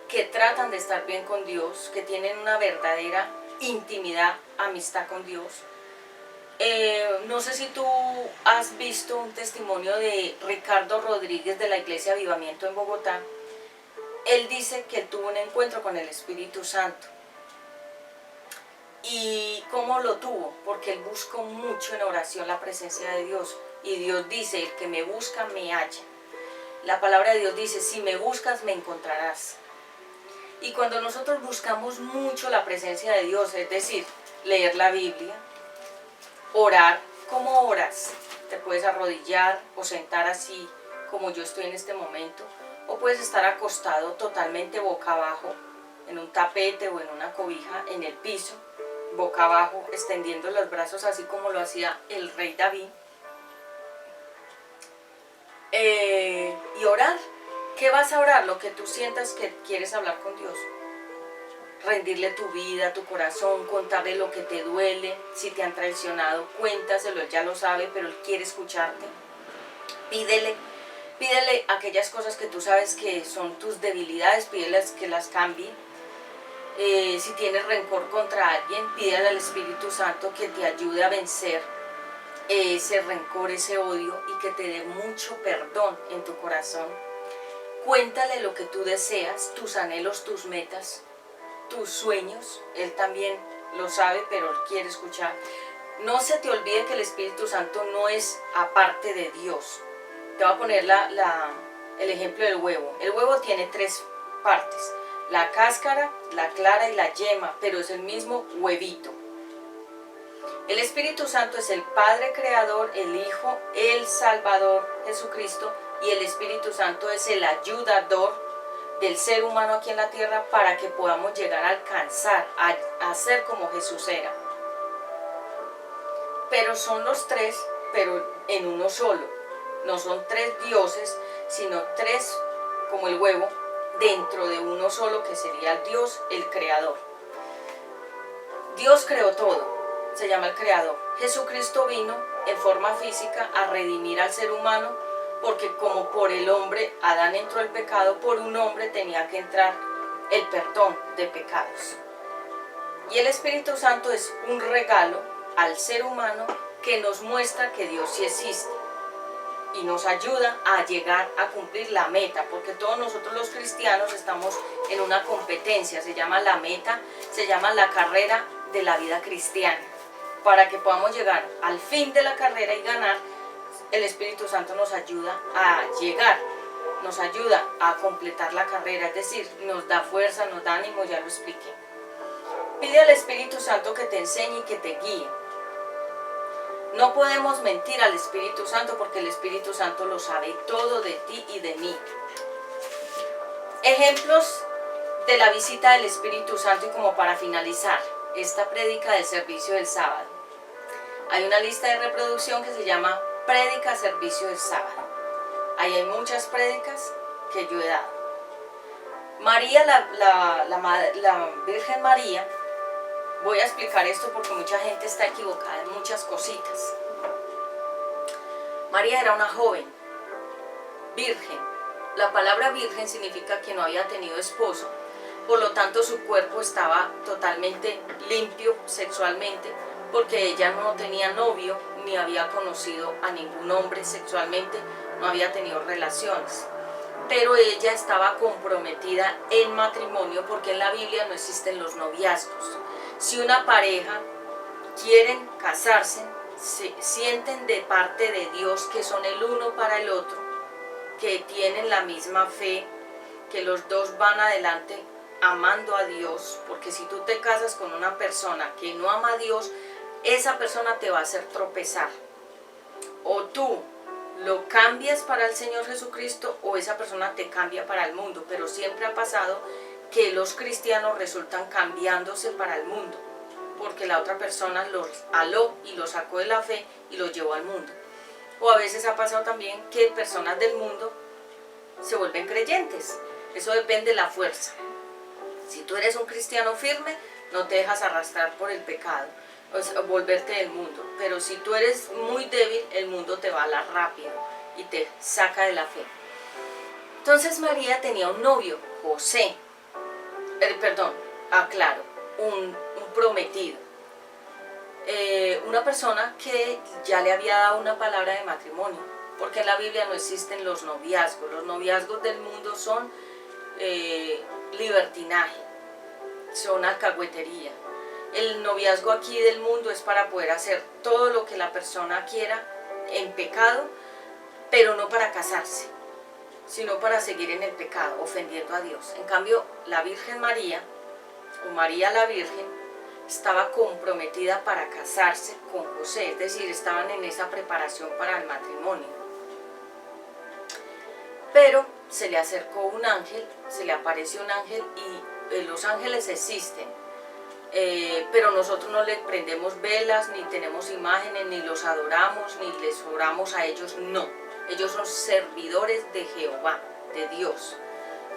[SPEAKER 1] que tratan de estar bien con Dios, que tienen una verdadera intimidad, amistad con Dios. No sé si tú has visto un testimonio de Ricardo Rodríguez de la Iglesia Avivamiento en Bogotá. Él dice que él tuvo un encuentro con el Espíritu Santo. ¿Y cómo lo tuvo? Porque él buscó mucho en oración la presencia de Dios. Y Dios dice, el que me busca me halla. La palabra de Dios dice, si me buscas me encontrarás. Y cuando nosotros buscamos mucho la presencia de Dios, es decir, leer la Biblia, orar, ¿cómo oras? Te puedes arrodillar o sentar así como yo estoy en este momento, o puedes estar acostado totalmente boca abajo en un tapete o en una cobija en el piso, boca abajo, extendiendo los brazos así como lo hacía el rey David. Y orar. ¿Qué vas a orar? Lo que tú sientas que quieres hablar con Dios. Rendirle tu vida, tu corazón, contarle lo que te duele. Si te han traicionado, cuéntaselo, él ya lo sabe, pero él quiere escucharte. Pídele aquellas cosas que tú sabes que son tus debilidades, pídeles que las cambie. Si tienes rencor contra alguien, pídele al Espíritu Santo que te ayude a vencer ese rencor, ese odio, y que te dé mucho perdón en tu corazón. Cuéntale lo que tú deseas, tus anhelos, tus metas, tus sueños. Él también lo sabe, pero él quiere escuchar. No se te olvide que el Espíritu Santo no es aparte de Dios. Te voy a poner el ejemplo del huevo. El huevo tiene 3 partes: la cáscara, la clara y la yema, pero es el mismo huevito. El Espíritu Santo es el Padre Creador, el Hijo, el Salvador, Jesucristo, y el Espíritu Santo es el ayudador del ser humano aquí en la tierra para que podamos llegar a alcanzar, a ser como Jesús era. Pero son los 3, pero en uno solo. No son 3 dioses, sino 3 como el huevo, dentro de uno solo, que sería el Dios, el Creador. Dios creó todo, se llama el Creador. Jesucristo vino en forma física a redimir al ser humano, porque como por el hombre Adán entró el pecado, por un hombre tenía que entrar el perdón de pecados. Y el Espíritu Santo es un regalo al ser humano que nos muestra que Dios sí existe y nos ayuda a llegar a cumplir la meta, porque todos nosotros los cristianos estamos en una competencia, se llama la meta, se llama la carrera de la vida cristiana. Para que podamos llegar al fin de la carrera y ganar, el Espíritu Santo nos ayuda a llegar, nos ayuda a completar la carrera, es decir, nos da fuerza, nos da ánimo, ya lo expliqué. Pide al Espíritu Santo que te enseñe y que te guíe. No podemos mentir al Espíritu Santo porque el Espíritu Santo lo sabe todo de ti y de mí. Ejemplos de la visita del Espíritu Santo, y como para finalizar esta prédica del servicio del sábado. Hay una lista de reproducción que se llama Prédica Servicio del Sábado. Ahí hay muchas prédicas que yo he dado. María, la Virgen María, voy a explicar esto porque mucha gente está equivocada en muchas cositas. María era una joven, virgen. La palabra virgen significa que no había tenido esposo, por lo tanto su cuerpo estaba totalmente limpio sexualmente, porque ella no tenía novio ni había conocido a ningún hombre sexualmente, no había tenido relaciones. Pero ella estaba comprometida en matrimonio, porque en la Biblia no existen los noviazgos. Si una pareja quieren casarse, se sienten de parte de Dios que son el uno para el otro, que tienen la misma fe, que los dos van adelante amando a Dios, porque si tú te casas con una persona que no ama a Dios, esa persona te va a hacer tropezar. O tú lo cambias para el Señor Jesucristo, o esa persona te cambia para el mundo. Pero siempre ha pasado que los cristianos resultan cambiándose para el mundo, porque la otra persona los aló y los sacó de la fe y los llevó al mundo. O a veces ha pasado también que personas del mundo se vuelven creyentes. Eso depende de la fuerza. Si tú eres un cristiano firme, no te dejas arrastrar por el pecado, o volverte del mundo. Pero si tú eres muy débil, el mundo te va a jalar rápido y te saca de la fe. Entonces María tenía un novio, José, un prometido. Una persona que ya le había dado una palabra de matrimonio, porque en la Biblia no existen los noviazgos. Los noviazgos del mundo son libertinaje, son alcahuetería. El noviazgo aquí del mundo es para poder hacer todo lo que la persona quiera en pecado, pero no para casarse, sino para seguir en el pecado, ofendiendo a Dios. En cambio, la Virgen María, o María la Virgen, estaba comprometida para casarse con José, es decir, estaban en esa preparación para el matrimonio. Pero se le acercó un ángel, se le apareció un ángel y los ángeles existen, pero nosotros no les prendemos velas, ni tenemos imágenes, ni los adoramos, ni les oramos a ellos, no. Ellos son servidores de Jehová, de Dios,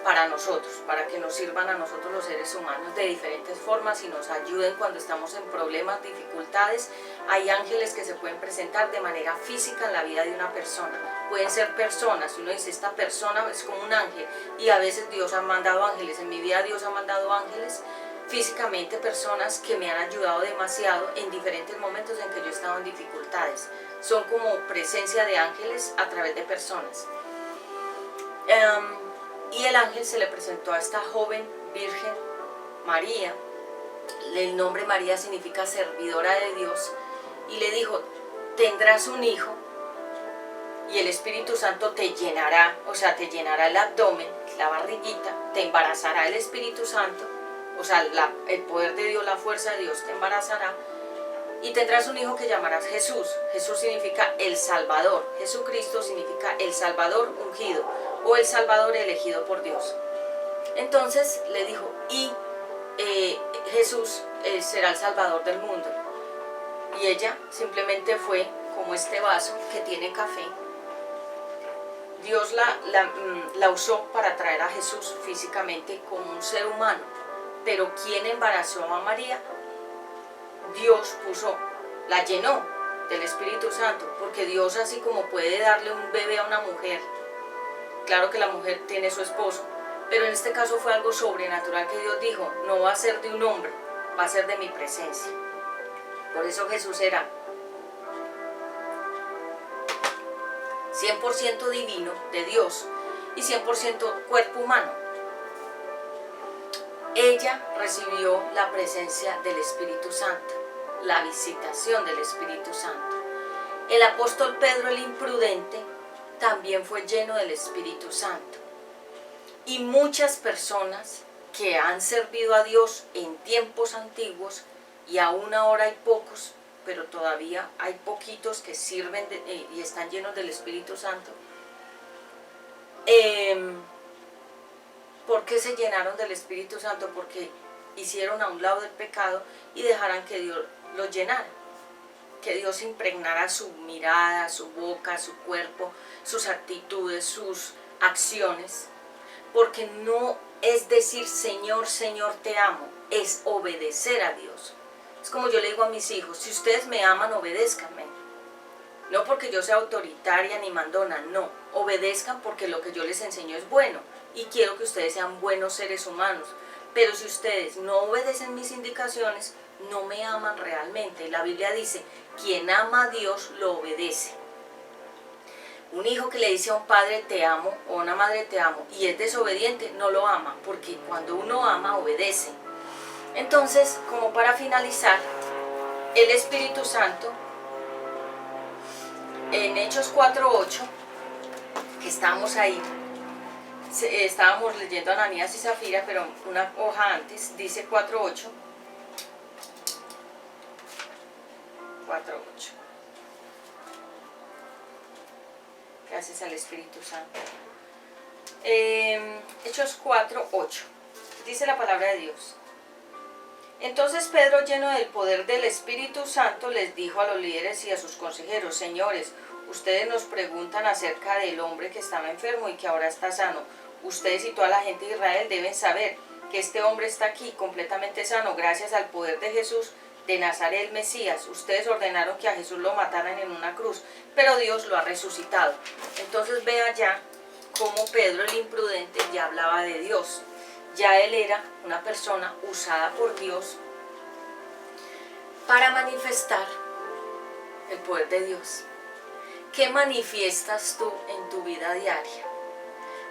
[SPEAKER 1] para nosotros, para que nos sirvan a nosotros los seres humanos de diferentes formas y nos ayuden cuando estamos en problemas, dificultades. Hay ángeles que se pueden presentar de manera física en la vida de una persona. Pueden ser personas, uno dice, esta persona es como un ángel, y a veces Dios ha mandado ángeles. En mi vida Dios ha mandado ángeles físicamente, personas que me han ayudado demasiado en diferentes momentos en que yo he estado en dificultades. Son como presencia de ángeles a través de personas. Y el ángel se le presentó a esta joven virgen María. El nombre María significa servidora de Dios, y le dijo, tendrás un hijo y el Espíritu Santo te llenará, o sea, te llenará el abdomen, la barriguita, te embarazará el Espíritu Santo, o sea, el poder de Dios, la fuerza de Dios te embarazará, y tendrás un hijo que llamarás Jesús. Jesús significa el Salvador. Jesucristo significa el Salvador ungido, o el Salvador elegido por Dios. Entonces le dijo, y Jesús será el Salvador del mundo. Y ella simplemente fue como este vaso que tiene café. Dios la usó para traer a Jesús físicamente como un ser humano. Pero ¿quién embarazó a María? Dios la llenó del Espíritu Santo, porque Dios, así como puede darle un bebé a una mujer, claro que la mujer tiene su esposo, pero en este caso fue algo sobrenatural que Dios dijo, no va a ser de un hombre, va a ser de mi presencia. Por eso Jesús era 100% divino de Dios y 100% cuerpo humano. Ella recibió la presencia del Espíritu Santo, la visitación del Espíritu Santo. El apóstol Pedro, el imprudente, también fue lleno del Espíritu Santo. Y muchas personas que han servido a Dios en tiempos antiguos, y aún ahora hay pocos, pero todavía hay poquitos que sirven y están llenos del Espíritu Santo. ¿Por qué se llenaron del Espíritu Santo? Porque hicieron a un lado el pecado y dejaran que Dios los llenara, que Dios impregnara su mirada, su boca, su cuerpo, sus actitudes, sus acciones. Porque no es decir Señor, Señor, te amo, es obedecer a Dios. Es como yo le digo a mis hijos, si ustedes me aman, obedézcanme. No porque yo sea autoritaria ni mandona, no, obedezcan porque lo que yo les enseño es bueno y quiero que ustedes sean buenos seres humanos. Pero si ustedes no obedecen mis indicaciones, no me aman realmente. La Biblia dice, quien ama a Dios lo obedece. Un hijo que le dice a un padre te amo o a una madre te amo y es desobediente, no lo ama, porque cuando uno ama, obedece. Entonces, como para finalizar, el Espíritu Santo, en Hechos 4:8, que estamos ahí, estábamos leyendo Ananías y Zafira, pero una hoja antes, dice 4:8. 4:8. Gracias al Espíritu Santo. Hechos 4:8. Dice la palabra de Dios. Entonces Pedro, lleno del poder del Espíritu Santo, les dijo a los líderes y a sus consejeros, señores, ustedes nos preguntan acerca del hombre que estaba enfermo y que ahora está sano. Ustedes y toda la gente de Israel deben saber que este hombre está aquí completamente sano gracias al poder de Jesús de Nazaret, el Mesías. Ustedes ordenaron que a Jesús lo mataran en una cruz, pero Dios lo ha resucitado. Entonces vea ya cómo Pedro, el imprudente, ya hablaba de Dios. Ya él era una persona usada por Dios para manifestar el poder de Dios. ¿Qué manifiestas tú en tu vida diaria?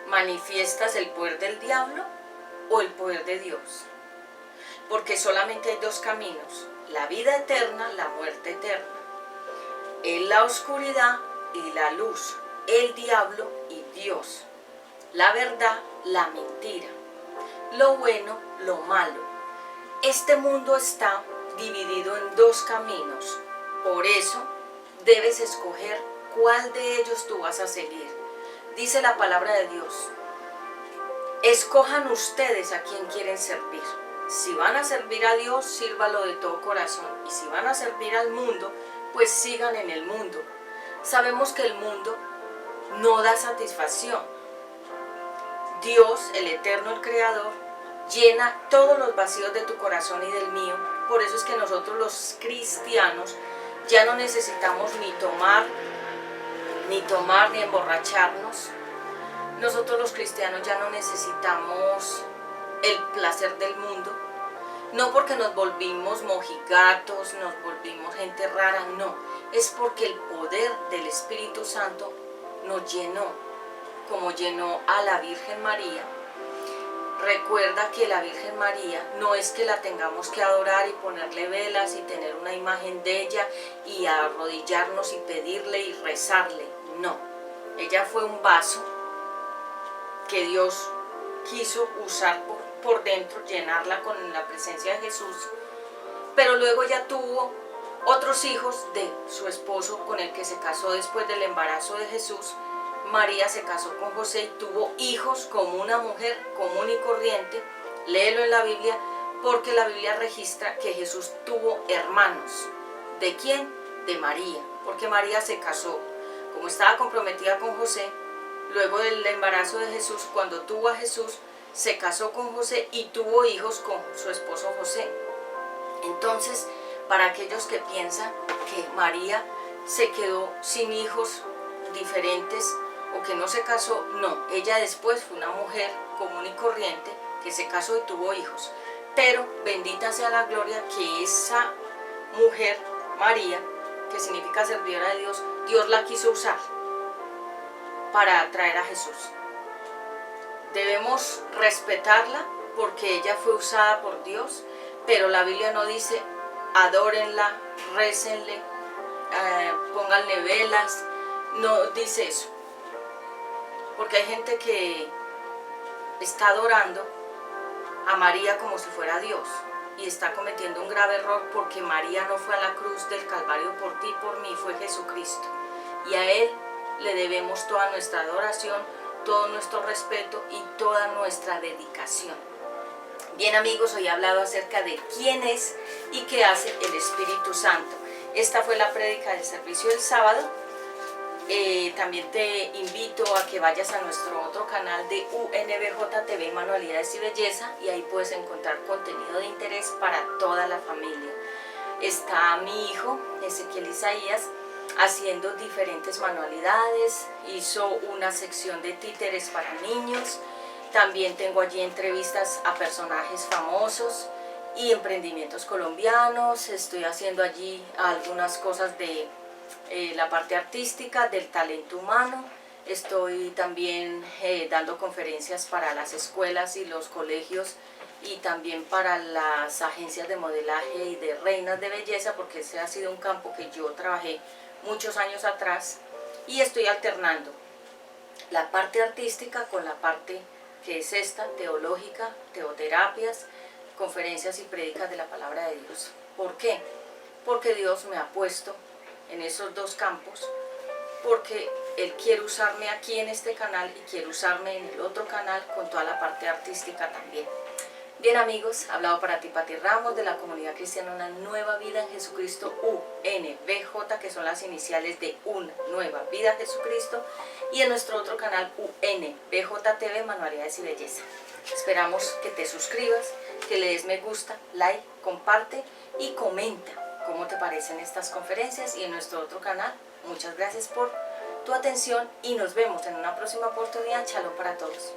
[SPEAKER 1] ¿Manifiestas el poder del diablo o el poder de Dios? Porque solamente hay dos caminos, la vida eterna, la muerte eterna. En la oscuridad y la luz, el diablo y Dios. La verdad, la mentira. Lo bueno, lo malo. Este mundo está dividido en dos caminos. Por eso debes escoger cuál de ellos tú vas a seguir. Dice la palabra de Dios, escojan ustedes a quién quieren servir. Si van a servir a Dios, sírvalo de todo corazón. Y si van a servir al mundo, pues sigan en el mundo. Sabemos que el mundo no da satisfacción. Dios, el eterno, el creador, llena todos los vacíos de tu corazón y del mío. Por eso es que nosotros los cristianos ya no necesitamos ni tomar ni emborracharnos. Nosotros los cristianos ya no necesitamos el placer del mundo. No porque nos volvimos mojigatos, nos volvimos gente rara, no. Es porque el poder del Espíritu Santo nos llenó, como llenó a la Virgen María. Recuerda que la Virgen María no es que la tengamos que adorar y ponerle velas y tener una imagen de ella y arrodillarnos y pedirle y rezarle, no. Ella fue un vaso que Dios quiso usar por dentro, llenarla con la presencia de Jesús, pero luego ella tuvo otros hijos de su esposo con el que se casó después del embarazo de Jesús. María se casó con José y tuvo hijos como una mujer común y corriente. Léelo en la Biblia, porque la Biblia registra que Jesús tuvo hermanos. ¿De quién? De María, porque María se casó, como estaba comprometida con José, luego del embarazo de Jesús, cuando tuvo a Jesús, se casó con José y tuvo hijos con su esposo José. Entonces, para aquellos que piensan que María se quedó sin hijos diferentes o que no se casó, no, ella después fue una mujer común y corriente que se casó y tuvo hijos. Pero bendita sea la gloria que esa mujer, María, que significa servidora de Dios, Dios la quiso usar para traer a Jesús. Debemos respetarla porque ella fue usada por Dios, pero la Biblia no dice adórenla, récenle, pónganle velas, no dice eso. Porque hay gente que está adorando a María como si fuera Dios y está cometiendo un grave error, porque María no fue a la cruz del Calvario por ti y por mí, fue Jesucristo. Y a Él le debemos toda nuestra adoración, todo nuestro respeto y toda nuestra dedicación. Bien amigos, hoy he hablado acerca de quién es y qué hace el Espíritu Santo. Esta fue la prédica del servicio del sábado. También te invito a que vayas a nuestro otro canal de UNBJ TV, Manualidades y Belleza, y ahí puedes encontrar contenido de interés para toda la familia. Está mi hijo, Ezequiel Isaías, haciendo diferentes manualidades, hizo una sección de títeres para niños, también tengo allí entrevistas a personajes famosos y emprendimientos colombianos. Estoy haciendo allí algunas cosas de la parte artística, del talento humano. Estoy también dando conferencias para las escuelas y los colegios y también para las agencias de modelaje y de reinas de belleza, porque ese ha sido un campo que yo trabajé muchos años atrás, y estoy alternando la parte artística con la parte que es esta, teológica, teoterapias, conferencias y prédicas de la palabra de Dios. ¿Por qué? Porque Dios me ha puesto en esos dos campos, porque Él quiere usarme aquí en este canal y quiere usarme en el otro canal con toda la parte artística también. Bien amigos, hablado para ti Pati Ramos de la Comunidad Cristiana Una Nueva Vida en Jesucristo, UNBJ, que son las iniciales de Una Nueva Vida en Jesucristo, y en nuestro otro canal UNBJ TV, Manualidades y Belleza. Esperamos que te suscribas, que le des me gusta, like, comparte y comenta cómo te parecen estas conferencias, y en nuestro otro canal. Muchas gracias por tu atención y nos vemos en una próxima oportunidad. Shalom para todos.